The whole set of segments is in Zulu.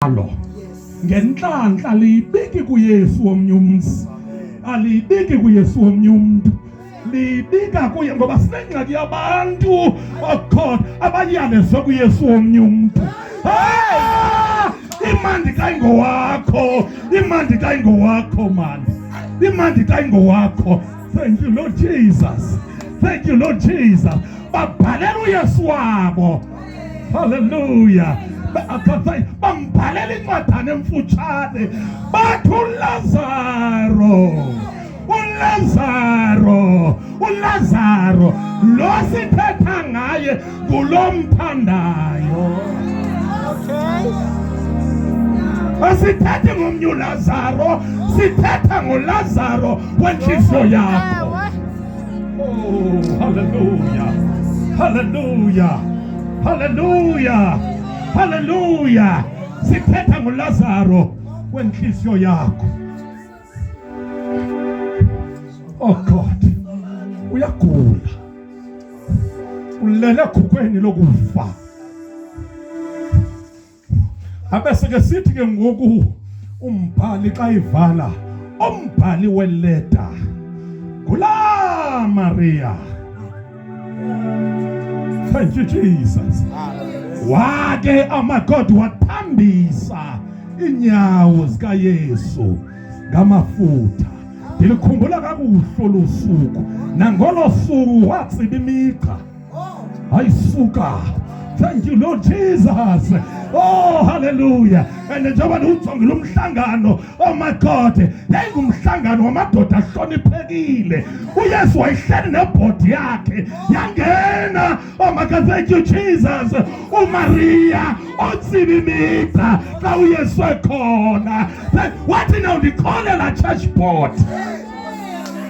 alo ngenhlanhla liyibiki kuYesu omnyumzi aliyibiki kuYesu omnyumntu libika kuye ngoba sinengxaki yabantu God abayalezwe kuYesu omnyumntu. Imandi kayingowakho, imandi kayingowakho man, imandi kayingowakho. Thank you Lord Jesus, thank you Lord Jesus. Babhalela uYesu wabo, hallelujah. Bambhalela incwadana emfutshane bathi uLazaro lo sithetha ngaye kulo mthandayo. Asithethi ngomnye uLazaro, sithetha ngoLazaro wenhliziyo yakho. Oh, hallelujah, hallelujah, hallelujah, hallelujah. Sithetha ngoLazaro wenhliziyo yakho. Oh God, uyagula, ulele khukweni lokufa. Abese-ke sithi ke ngoku umbhali xa ivala, umbhali weleta ngula Maria. Thank you Jesus. Wake amaGod wathambisa inyawo zikaYesu ngamafutha. Ndilikhumbula kakuhle losuku, nangolo suku watsiba imigqa ayisuka. Thank you Lord Jesus. Oh hallelujah. And njengoba ujonge lo mhlangano, oh my God, yayingumhlangano wamadoda ahloniphekile. uYesu wayehleli nebhodi yakhe yangena. Oh my God, thank you Jesus. uMaria otsiba imigqa xa uYesu ekhona. Wathi now ndikholela church board,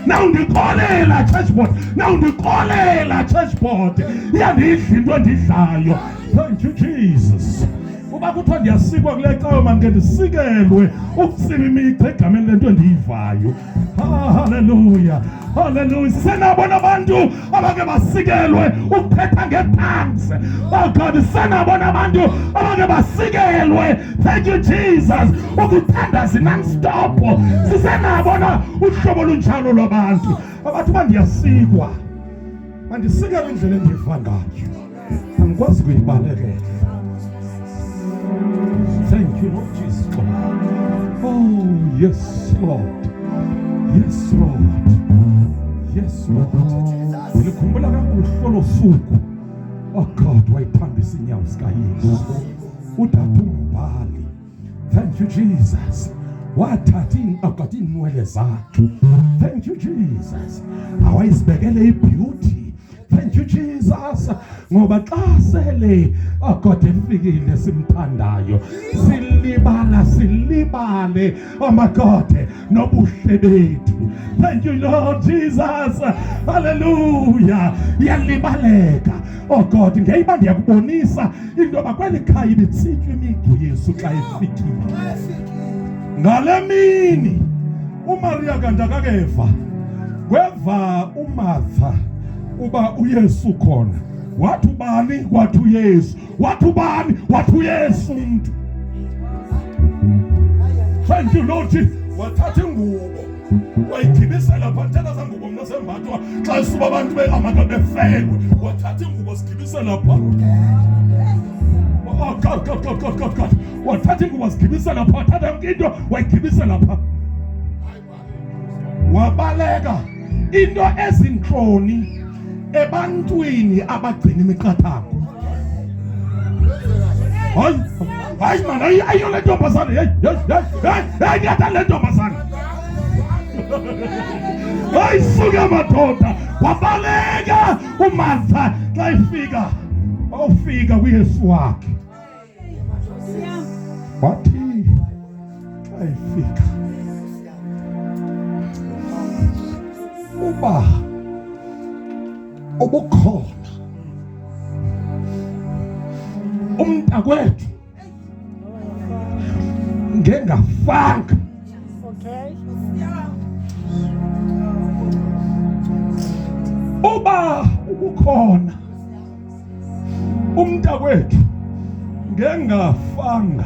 now ndikholela church board, now ndikholela church board. Iyandidla into endidlayo. Thank you Jesus. Uba kuthiwa ndiyasikwa kule cawe manje ndisikelwe ukutsiba imigqa egameni lento endiyivayo. Hallelujah, hallelujah. Senabona abantu abake basikelwe ukuphetha ngepangs. Oh God, senabona abantu abake basikelwe. Thank you Jesus. Ukuthandaza non-stop. Sisenabona uhlobo lunjalo lwabantu abathi bandiyasikwa, bandisikelwe indlela endiva ngayo, angikwazi kuyibalekela. Thank you Lord Jesus. Oh yes Lord, yes Lord, yes Lord. Ulikhumbula kakuhle losuku, oh God, wayithambisa inyawo zikaYesu uthatha umbhali. Thank you Jesus. Wathatha akatha inwele zakhe. Thank you Jesus. Awayizibekele ibeauty. Thank you Jesus. Ngoba xa sele God efikile simthandayo, silibale oh my God nobuhle bethu. Thank you Lord Jesus. Hallelujah. Yalibaleka oh God. Ngeyiba ndiyakubonisa into yoba kweli khaya ibitsitshwa imigqa Yesu xa efikile. Ngale mini uMaria kanti akakeva, kweva uMartha uba uYesu khona. Wathi ubani? Wathi uYesu. Wathi ubani? Wathi uYesu umuntu. Thank you Lord. Wathatha ingubo wayigibisela phansi zangubo mna sembathwa xa suba abantu behamaka befelwe. Wathatha ingubo sigibisela phansi. Oh God. Wathatha ingubo sigibisela phansi. Wathatha yonke into wayigibisela phansi. Wabaleka into ezinhloni ebantwini abagcina imiqathango. Hayi man, ayo le ntombazane. Hey ngiyatha le ntombazane. Hayi suka madoda. Wabaleka uMartha xa ifika, ofika kuYesu wakhe. Wathi xa ifika uba obukhona umntakwethu ngengafanga. Uba ubukhona umntakwethu ngengafanga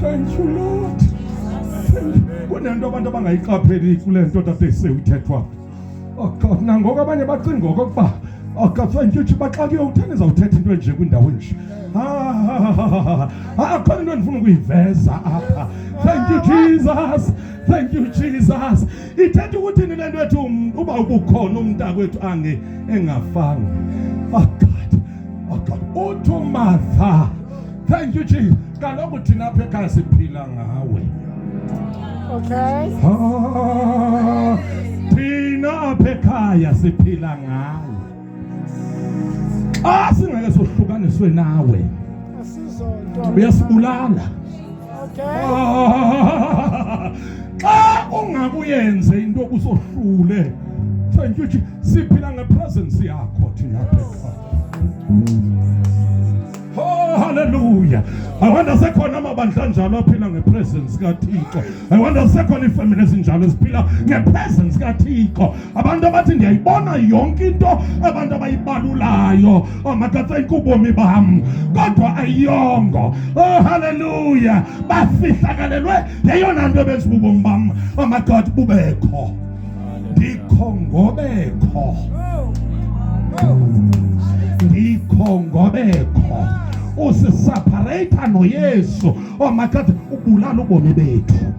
Thank you, Lord. Kunento abantu abangayiqapheli kule nto tata esewuthethwa. Oh God, nangoku abanye bacinga okokuba God, thank you Chiba xa kuyowutheni izawuthetha into enje kwindawo enje. Khona into endifuna ukuyiveza apha. Thank you Jesus. Thank you Jesus. Ithetha ukuthi le nto ethu uba ukukhona umntakwethu engafanga. Oh God. Uthu Martha. Thank you Jesus. Kaloku thina apha ekhaya siphila ngawe. Okay. Thina apha ekhaya siphila ngawe. Singeke sohlukaniswe nawe. Uyasibulala. Okay. Xa ungakuyenze into okusohlule. Thank you Jesus. Siphila ngepresence yakho thina apha ekhaya. Oh, hallelujah. I wonder sekhona amabandla njalo aphila ngepresence kaThixo. I wonder sekhona ifamily ezinjalo ziphila ngepresence kaThixo. Abantu abathi ndiyayibona yonke into abantu abayibalulayo. Oh my God, thank ubomi bam. Kodwa ayongo. Oh, hallelujah. Bafihlakalelwe yeyona nto bezibubomi bam. Oh my God, bubekho. Ndikhongobekho. Ndikhongobekho. Usiseparate noYesu. Oh my God, ubulala ubomi bethu.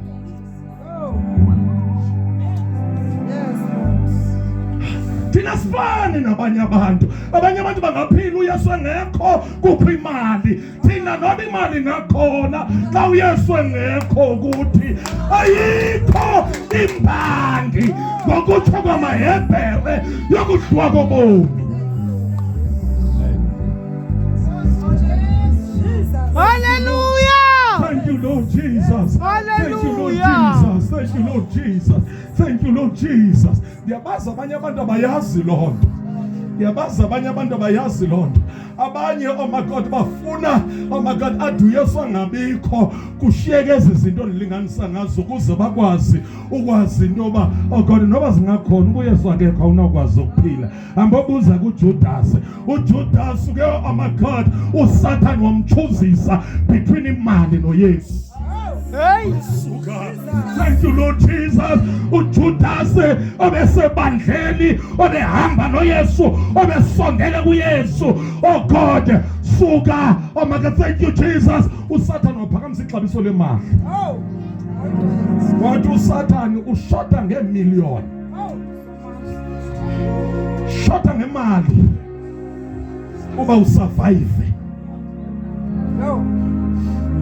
Thina sifani nabanye abantu. Abanye abantu bangaphila uYesu engekho kuphi imali. Thina noba imali ngakhona xa uYesu engekho ukuthi ayikho imbangi ngokutsho kwamaHebhere yokudliwa kobomi. Hallelujah! Thank you, Lord Jesus. Hallelujah! Thank you, Lord Jesus. Thank you, Lord Jesus. Ndiyabaza abanye abantu abayazi loo nto. Ndiyabaza abanye abantu abayazi loo nto. Abanye, oh my God, bafuna, oh my God, ade uYesu angabikho kushiyeke ezi zinto ndilinganisa ngazo ukuze bakwazi ukwazi into yoba, oh God, noba zingakhona uYesu akekho awunakwazi ukuphila. Ambobuza kuJudas. uJudas ke, oh my God, uSathane wamchuzisa between imali noYesu. Hey! Thank you, Lord Jesus. uJudas obesebandleni obehamba noYesu obesondele kuYesu. Oh God, suka. Oh my God, thank you Jesus. uSathane waphakamisa ixabiso lemali. Wathi uSathane ushota ngeemiliyoni. Shota ngemali uba usurvive.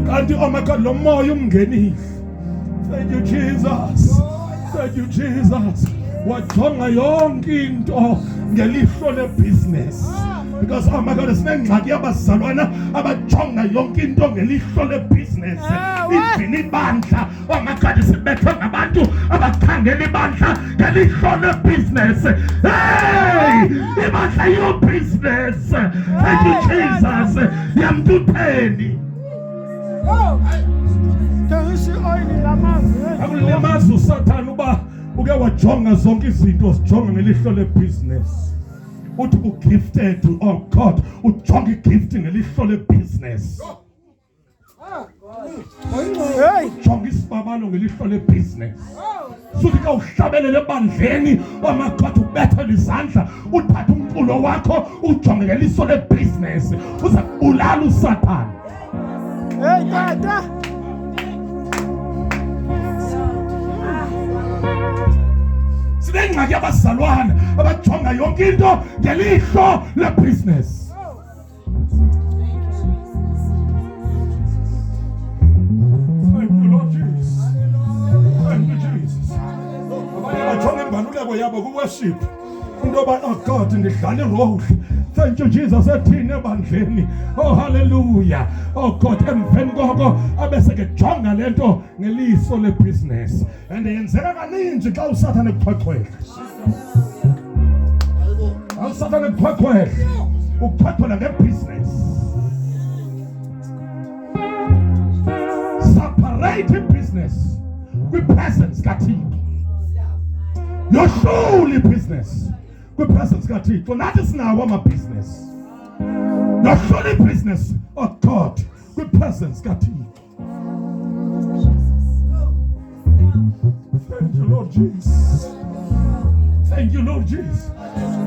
Kanti oh my God, lo moya umngenile. Thank you Jesus. Thank you Jesus. Wajonga yonke into ngelihlo lebusiness. Because oh my God, sinengxaki yabazalwana abajonga yonke into ngelihlo lebusiness. Ivini ibandla, oh my God, sibethwe ngabantu abakhangela ibandla ngelihlo lebusiness. Hey, ibandla your business. Thank you Jesus. Yamtutheni. Akulemazi uSathane uba uke wajonga zonke izinto zijonga ngelihlo lebusiness. Uthi ugifted, oh God, ujonga igifting ngelihlo lebusiness. Ujonga isibabalo ngelihlo lebusiness. Suthi ka uhlabelele ebandleni, oh my God, ubethele izandla, uthathe umculo wakho ujonge ngelihlo lebusiness. Uza kubulala uSathane. Hey, Tata! Sinengxaki yabazalwana abajonga yonke into ngelihlo lebusiness. Thank you, Lord Jesus. Thank you, Jesus. Abanye bajonga imbaluleko yabo ku-worship. Into yoba, oh God, ndidlala irole. Thank you Jesus. Ethini ebandleni. Oh hallelujah. Oh God, emveni koko abese ke jonga lento ngeliso lebusiness. And yenzeka kaninzi xa uSathane kuxhexhwele. uSathane kuxhexhwele. Ukuxhexhwela ngebusiness. Separate business with presence kaThixo. Your surely business with presence kaThixo. Nathi sinawo ama-business. Your surely business of God with presence kaThixo. Lord Jesus. Thank you, Lord Jesus.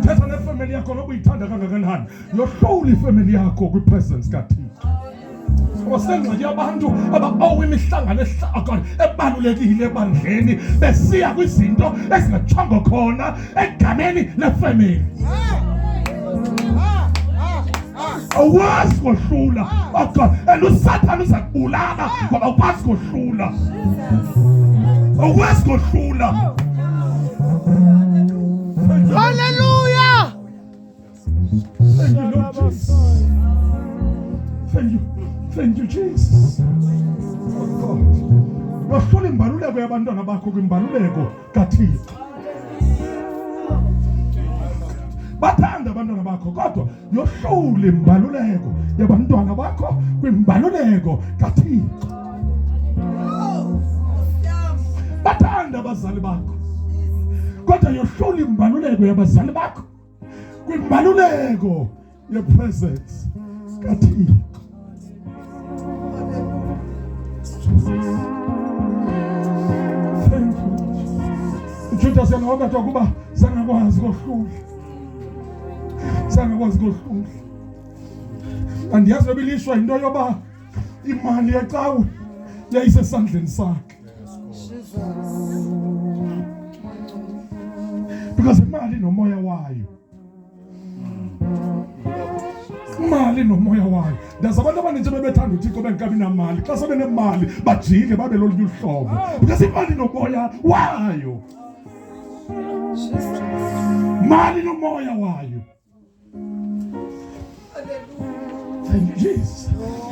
Thetha nefamily yakho ngoba uyithanda kangakanani. Yohlula ifamily yakho kwi-presence kaThixo. Wasengxaki abantu aba imihlangano ebalulekile ebandleni besiya kwizinto ezingatshongo khona egameni lefamily. Awazi kohlula God, and uSathane uzakubulala ngoba ukwazi kohlula. Awazi kohlula. Hallelujah. Thank you, Lord Jesus. Thank you. Thank you, Jesus. Oh God. Yohlula imbaluleko yabantwana bakho kwimbaluleko kaThixo. Bathanda abantwana bakho kodwa yohlula imbaluleko yabantwana bakho kwimbaluleko kaThixo. Bathanda abazali bakho kodwa yohlula imbaluleko yabazali bakho kwimbaluleko yepresence kaThixo. Thank you. Judas yanawaga kuba sangakwazi kohlula. Sangakwazi kohlula. Andiyazi nobilishwa into yoba imali yecawe yayisesandleni sakhe. Because imali nomoya wayo. Imali nomoya wayo. Ndazi abantu abaninzi bebethanda uThixo bengabi namali. Xa sebenemali bajike babe lolu uhlobo. Because imali nomoya wayo. Imali nomoya wayo. Thank you, Jesus.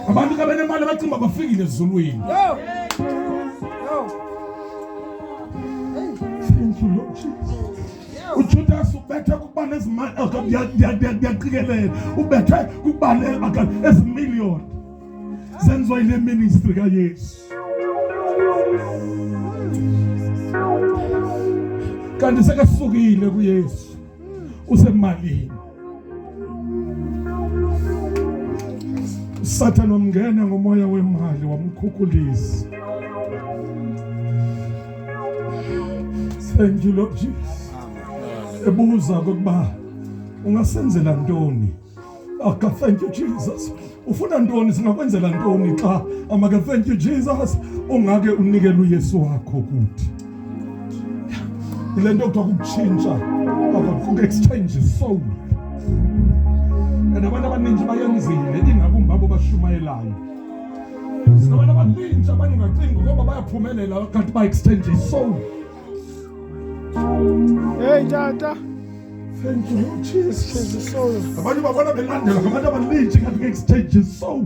Abantu kabenemali bacimba bafikile ezulwini. Thank you, Lord Jesus. uJudas ubethe kuba nezimali ngiyaqikelela ubethe kubale ezimillion senziwa ile ministry kaYesu kanti sekasukile kuYesu usemalini Satan umngena ngomoya wemali wamkhukhuliza. Thank you, Lord Jesus. Ebuza ukuba ungasenzela ntoni? Aka thank you Jesus. Ufuna ntoni singakwenzela ntoni xa amaka thank you Jesus ungake unikele uYesu wakho kuthi. Ile nto kuthiwa ukutshintsha aka exchange soul. Abantu abaningi bayenzile ingakumbi abo bashumayelayo. Sinabantu abaningi abanye ngacinga ngoba bayaphumelela kanti ba-exchange isoul. Hey tata. Thank you Lord Jesus. Isoul. Abantu babona belandela abantu abaningi kanti ba-exchange isoul.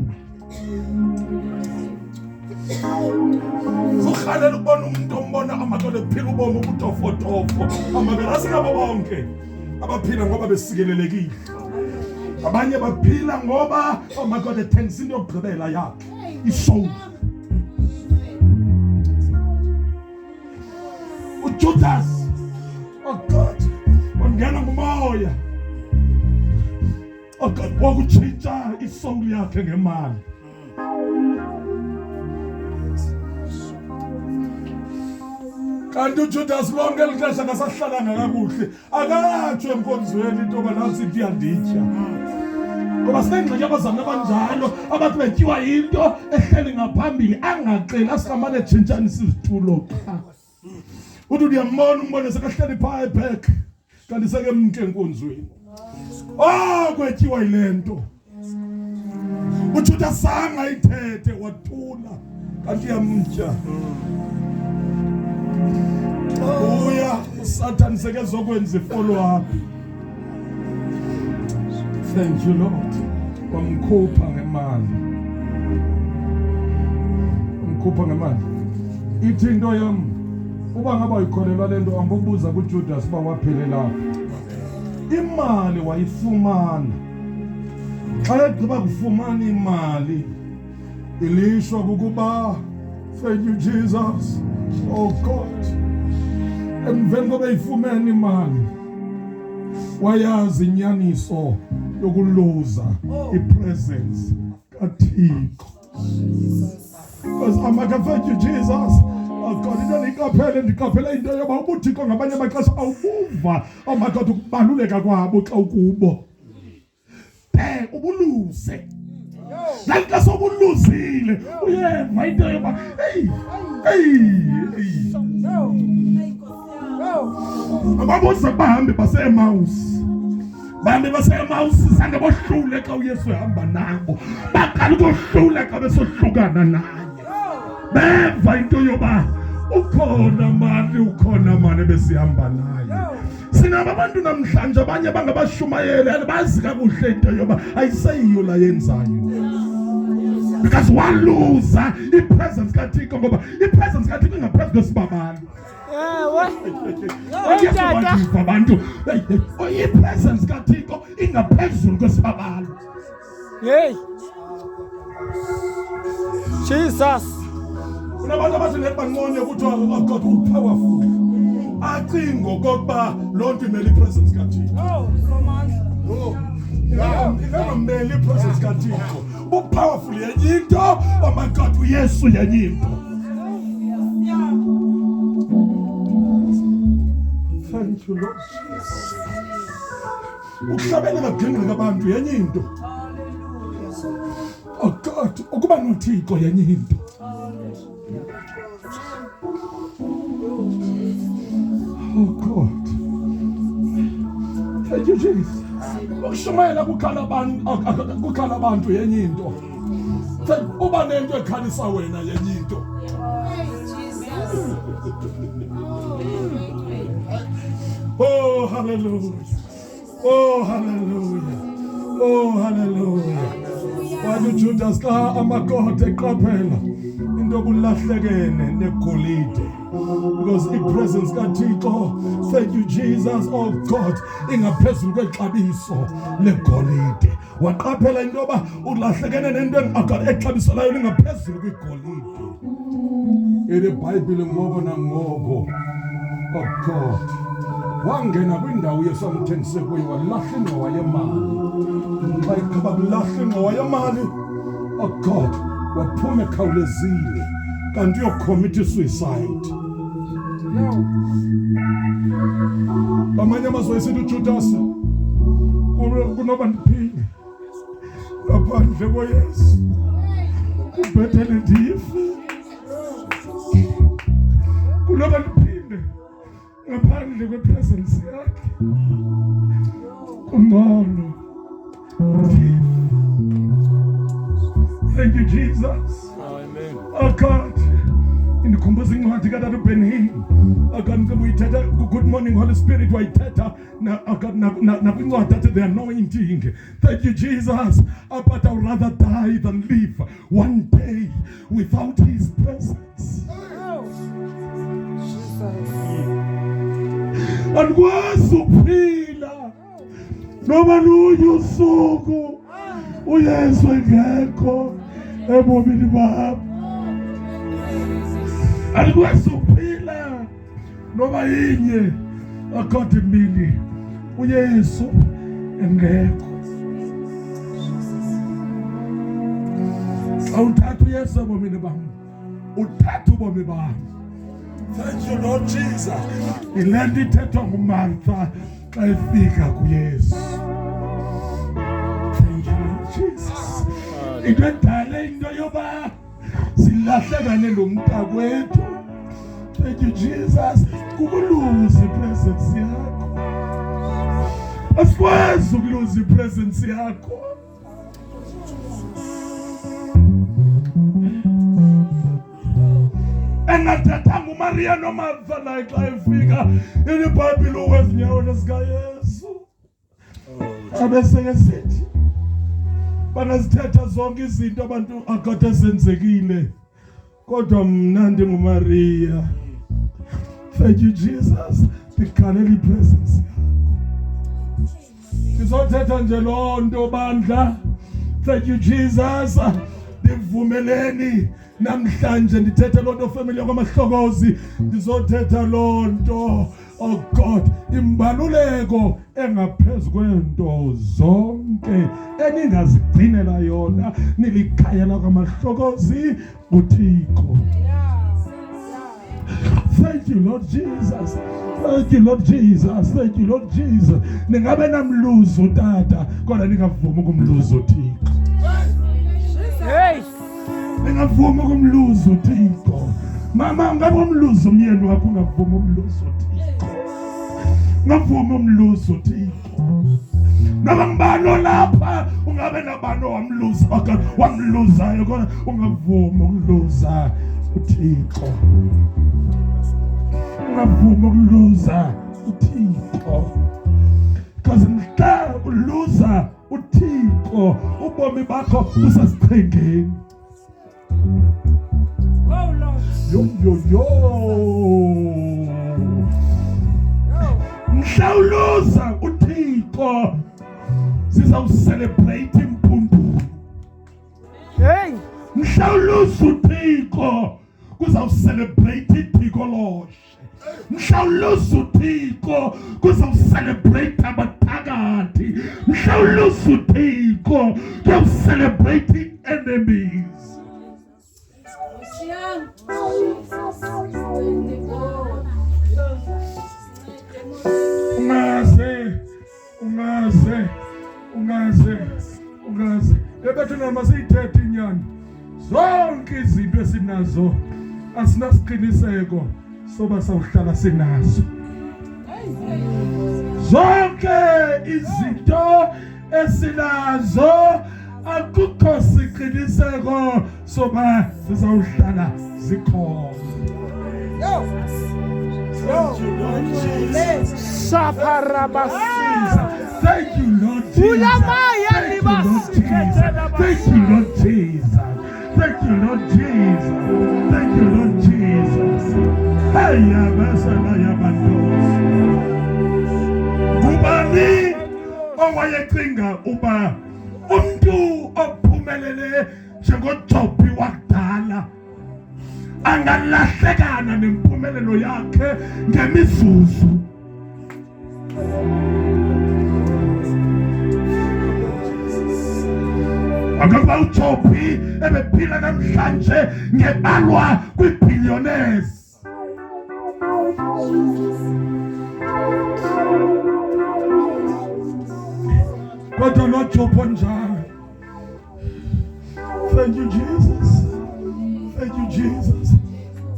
Ukhalela ukubona umuntu ombona amakole phila ubomi ubutofotofo. Amabela asinabo bonke abaphila ngoba besikelelekile. Abanye baphila ngoba oh my God ethensi into yokugqibela yakhe isoul. uJudas oh God wangena ngumoya oh God wokutshintsha isoul yakhe ngemali. Kanti uJudas lonke lixesha kasahlalanga kakuhle akatsho enkonzweni into banasi iyanditya. Ngoba sinengxaki abazana abanjalo abathi betyiwa into ehleli ngaphambili angaqeli asikamane etshintshanisa izitulo qha. Uthi uyambona umbone sekahleli phaa eback kanti seke mnke enkonzweni. Oh kwetyiwa yilento. uJudas sanga ithethe wathula kanti yamtya. Uya uSathane sekezokwenza ifollow up. Thank you Lord. Wamkhupha ngemali. Wamkhupha ngemali. Ithi into yami uba ngaba uyikholelwa lento ambobuza kuJudas ba waphele lapha. Imali wayifumana. Xa egqiba kufumana imali ilishwa ukuba thank you Jesus. Oh God. Emveni koba ifumene imali wayazi inyaniso yokuluza ipresence kaThixo. Because amaka thank you Jesus God, ndiqaphele into yoba ubuthixo ngamanye amaxesha awubuva, oh my God, ukubaluleka kwabo xa ukubo. Ubuluze. Nalika sobuluzile. Uyeva into yoba, ababuza bahambe base-Emmaus. Bahambe base-Emmaus zange bohlule xa uYesu ehamba nabo. Baqala ukuhluleka besohlukana naye. Beva into yoba ukhona mani besihamba naye. Sinaba abantu namhlanje abanye bangabashumayeli bazi kakuhle into yoba ayiseyiyo la yenzayo. Because waluza ipresence kaThixo ngoba ipresence kaThixo ingaphezu kwesibabalo. Abantu ipresence kaThixo ingaphezulu kwesibabalo. Hey. Jesus. Kunabantu abathi ngebanqonye ukuthi oh God upowerful. Acingo kokuba lonke imeli presence kaThixo. Imeli presence kaThixo. Upowerful yenye into, oh my God, uYesu yenye into. Thank you, Lord Jesus. Ukuhlabelela kugengeka abantu yenye into. Oh God, ukuba noThixo yenye into. Oh God. Thank you, Jesus. Ukushumayela kukhala abantu yenye into. Uba nento ekhalisa wena yenye into. Oh hallelujah. Oh hallelujah. Oh hallelujah. Why Judas ka amakhotha eqaphela into kulahlekene negolide. Because the presence kaThixo, thank you Jesus, oh God, ingaphezulu kwexabiso legolide. Waqaphela into yoba ulahlekene nento exabiso layo lingaphezulu kwegolide. IBhayibhile ngobo nangobo, oh God, wangena kwindawo yesamthengise kuyo walahla ingxowa yemali. Xa iqhuba kulahla ingxowa yemali, oh God, waphuma ekhawulezile kanti uyocommit suicide. Amanye amazwi esithi uJudas kunoba ndiphile ngaphandle koYesu kubhetele ndife, kunoba ndiphile ngaphandle kwepresence yakhe kungcono. Thank you Jesus. Amen. Oh God, indikhumbuza incwadi kaTata uBenhini akanike uyithetha Good Morning Holy Spirit wayithetha na kwincwadi athi the anointing. Thank you Jesus. But I would rather die than live one day without his presence. Andikwazi ukuphila noba lunye usuku uYesu engekho ebomini bami. Andikwazi ukuphila noba yinye akade imini uYesu engekho. Awuthatha uYesu ebomini bami, uthatha ubomi bami. Thank you Lord Jesus. Ilento ithethwa nguMartha xa efika kuYesu. Thank you Lord Jesus. Into edale into yoba silahlekane nomntakwethu. Thank you Jesus. Kukuluza ipresence yakho. Asikwazi ukuluza ipresence yakho. Engathathanga uMaria noMartha naye xa efika iBhayibhile uwezinyaweni zikaYesu. Abese sithi banazithetha zonke izinto abantu akade senzekile, kodwa mna ndinguMaria. Thank you Jesus. Ndikhalela ipresence yakho. Ndizothetha nje loo nto bandla. Thank you Jesus. Ndivumeleni namhlanje ndithethe loo nto family yakwamahlokozi. Ndizothetha loo nto, oh God, imbaluleko engaphezu kwento zonke eningazigcinela yona nilikhaya lakwamahlokozi uThixo. Thank you, Lord Jesus. Thank you, Lord Jesus. Thank you, Lord Jesus. Ningabe namluzo tata, kodwa ningavumi ukumluza uThixo. Hey. Ningavumi ukumluza uThixo. Mama, ungabe umluzo umyeni wakho, ungavumi umluzo uThixo. Ngavumi umluzo uThixo. Noma ngibano lapha, ungabe nabano wamluzayo, kodwa ungavumi ukuluza uThixo. Ungavumi ukuluza uThixo. Because mhla uluza uThixo, ubomi bakho busasichengeni. Oh Lord. Yo. Mhla uluza uThixo, sizawucelebrate impundu. Hey. Mhla uluza uThixo, kuzawucelebrate iDikoloshe. Mhla uluza uThixo, kuzawucelebrate abathakathi. Mhla uluza uThixo, kuzawucelebrate enemies. Ungaze. Ebethu noma siyithethe inyani. Zonke izinto esinazo asinasiqiniseko soba sawuhlala sinazo. Zonke izinto esinazo akukho siqiniseko soba sizawuhlala zikhona. Thank you, Lord Jesus. Thank you, Lord Jesus. Thank you, Lord Jesus. Thank you, Lord Jesus. Haya basana ya bandos. Kubani owayecinga uba umuntu ophumelele njengoJobi wakudala angalahlekana nempumelelo yakhe ngemizuzu. Akakuba uJobi ebephila namhlanje ngebalwa kwi-billionaires. Kodwa noJobi onjalo. Thank you, Jesus. Thank you, Jesus.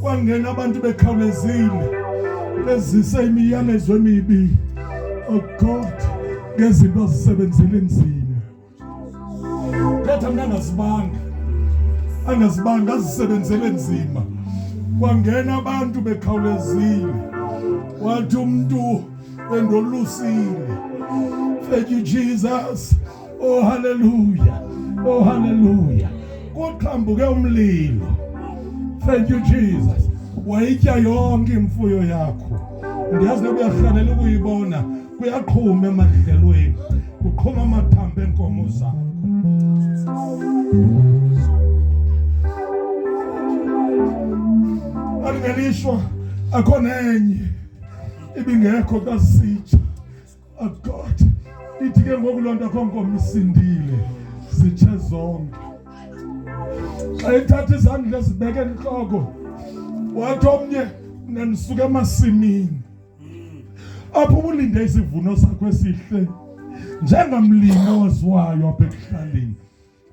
Kwangena abantu bekhawulezile bezise imiyalezo emibi. Oh God, ngezinto zisebenzile enzima. Ketha mina angazibanga azisebenzele enzima. Kwangena abantu bekhawulezile. Wathi umuntu endolusile. Thank you, Jesus. Oh hallelujah. Oh hallelujah. Kuqhambuke umlilo. Thank you, Jesus. Wayitya yonke imfuyo yakho. Ndiyazi noba uyahlalela ukuyibona. Kuyaqhuma emadlelweni. Kuqhuma amathambo enkomo zakho. Alingelishwa akhona enye ibingekho kasitsha. Oh God, ithi ke ngokulonda konkomo isindile sitshe zonke. Xa ithatha izandla zibeke enhloko, wathi omnye nanisuka emasimini apho ulinde isivuno sakho esihle njengamlimi oziwayo apha ekuhlaleni.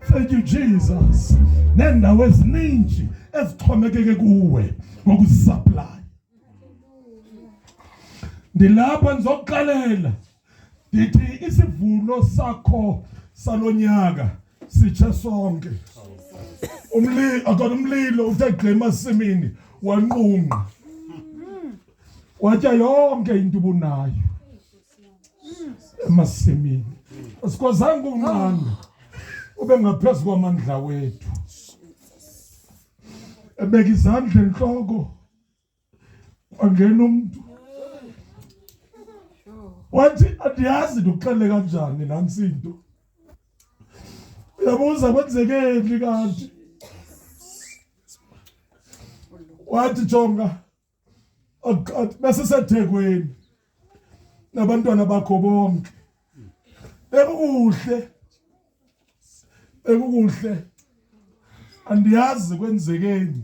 Thank you, Jesus. Nendawo eziningi ezixhomekeke kuwe ngokusupply. Ndilapha ndizokuxelela ndithi isivuno sakho salonyaka sitshe sonke. Umlilo uthe gqi emasimini wanqunqa. Watya yonke into ubunayo emasimini. Asikwazanga unqanda ube ngaphezulu kwamandla wethu. Ebeka izandla enhloko kwangena umuntu. Wathi andiyazi ukuxelela kanjani nansi into. Uyabuza kwenzekeni kanti? Wathi jonga bese seThekwini nabantwana bakho bonke. Bekukuhle. Andiyazi kwenzekeni.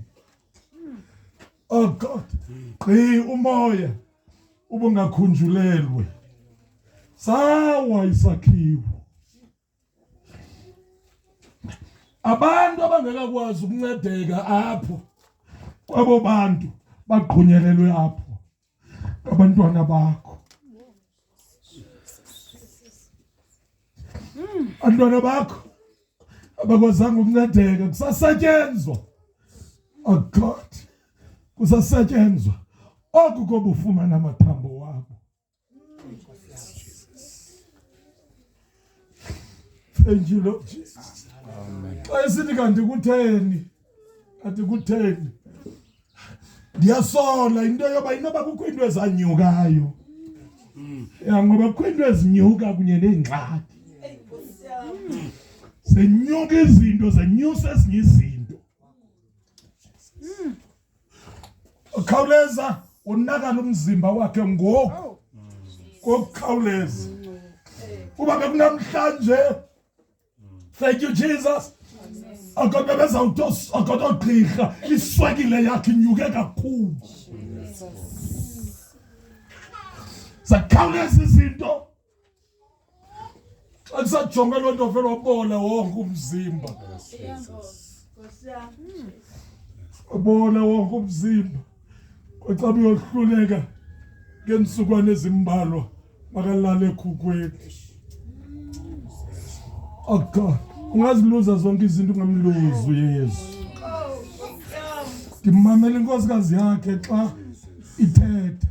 Oh God. Umoya ubungakhunjulelwe. Sawa isakhiwo. Abantu abangekakwazi ukuncedeka apho. Kwabo bantu baqhunyelelwe apho. Abantwana bakho. Abantwana bakho abakwazanga ukuncedeka kusasetyenzwa. Oh God. Kusasetyenzwa. Oku kobufumana amathambo wabo. Thank you, Lord Jesus. Xa esithi kanti kutheni? Kanti kutheni? Ndiyasola into yoba inoba kukho into ezanyukayo. Ngoba kukho into ezinyuka kunye neengxaki. Senyuka izinto, zenyusa ezinye izinto. Ukhawuleza unakala umzimba wakhe ngoku. Kokukhawuleza. Kuba bekunamhlanje. Thank you, Jesus. Akabebeza utos akadogqirha iswekile yakhe inyuke kakhulu. Sakhawuleza izinto. Xa kusajonga loo nto vele wabola wonke umzimba. Wabola wonke umzimba. Xa uyohluleka ngeensukwana ezimbalwa makalala ekhukhweni. Oh God, ungaziluza zonke izinto ungamluzi uYesu. Ngimamela inkosikazi yakhe xa ithetha.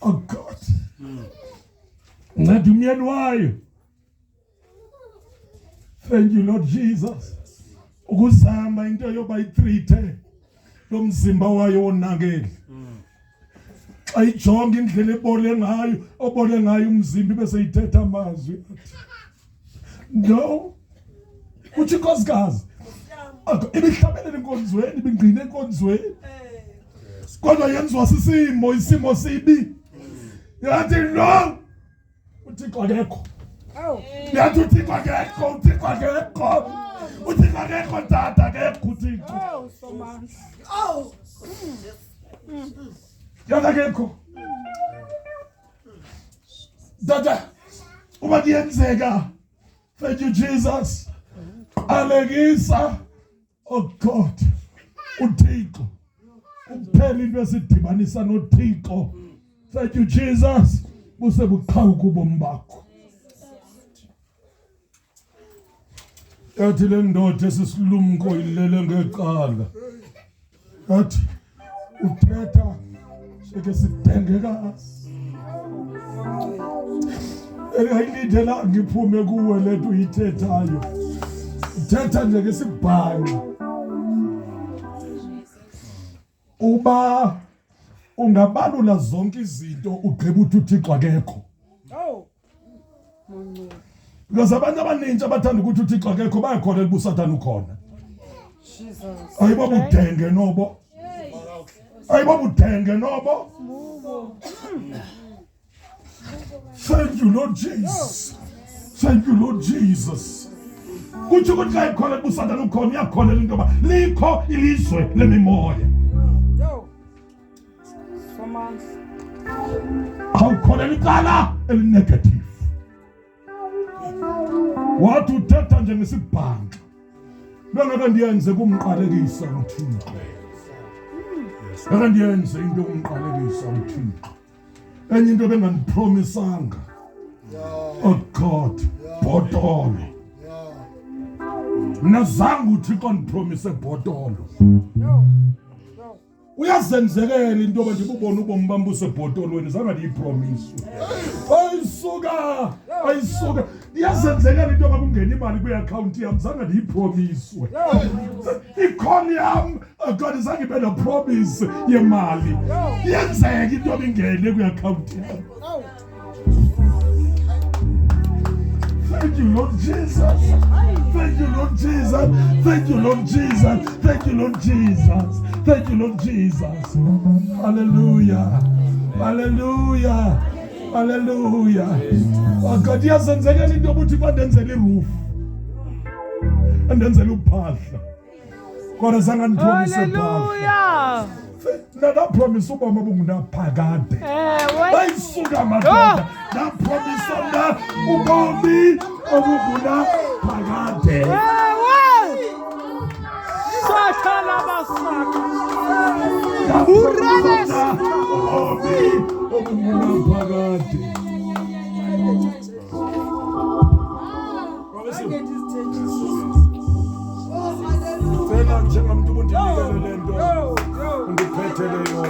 Oh God. Nceda umyeni wayo. Thank you, Lord Jesus. Ukuzama into yoba itreate lo mzimba wayo wonakele. Xa ijonga indlela obole ngayo umzimba bese ithetha amazwi. No. Uthi inkosikazi. Ibihlabelele enkonzweni, ibingqine enkonzweni. Kodwa yenziwa isimo sibi. Yathi no. Uthixo akekho. Yathi uthixo akekho, uthixo akekho. Uthixo akekho tata akekho uthixo. Yathi akekho. Dada, uba kuyenzeka. Thank you, Jesus. Alekisa. Oh God. Uthixo. Uphela into esidibanisa noThixo. Thank you, Jesus. Buse buqhawe kubomi bakho. Yathi le ndoda esisilumko ilele ngeqala. Yathi uthetha seke sidengekazi. Ayilindela ngiphume kuwe lethu uyithethayo. Uthetha nje ngesibhani. Uba ungabalula zonke izinto ugqiba uthi uThixo akekho. Because abantu abaninzi abathanda ukuthi uThixo akekho bayakholelwa ubusathana ukhona. Jesus. Ayibabudenge nobo. Ayibabudenge nobo. Thank you, Lord Jesus. Thank you, Lord Jesus. Kuthi ukuthi xa ikholelwa ubusathana ukhona uyakholelwa into yoba likho ilizwe lemimoya. Awukholelwa icala elinegative. Wathi uthetha nje ngesibhanqa. Bengeke ndiyenze kumqalekisa uThixo. Bengeke ndiyenze into kumqalekisa uThixo. Enye into bengandipromisanga. Oh God, bhotolo. Nazange uThixo ndipromise bhotolo. Uyazenzekela into yoba ndibubona ubomi bam busebhotolweni zange ndiyipromise. Ayisuka. Iyazenzekela into yoba kungena imali kwi-account yam zange ndiyipromiswe. Ikholi yam God zange ibe promise yemali. Iyenzeka into yoba ingene kwi-account yam. Thank you, Lord Jesus. Thank you, Lord Jesus. Thank you, Lord Jesus. Thank you, Lord Jesus. Thank you, Lord Jesus. Hallelujah. Hallelujah. Hallelujah. Oh God, iyazenzekela into yokuthi bandenzele iroof. Andenzele uphahla. Kodwa zange ndipromise. Hallelujah. Nadapromise ubomi obungunaphakade. Bayisuka madoda. Napromise na ubomi obungunaphakade. Sakala basaka. Napromise na ubomi obungunaphakade. Fela njengomuntu kundinikele lento undiphethe leyo.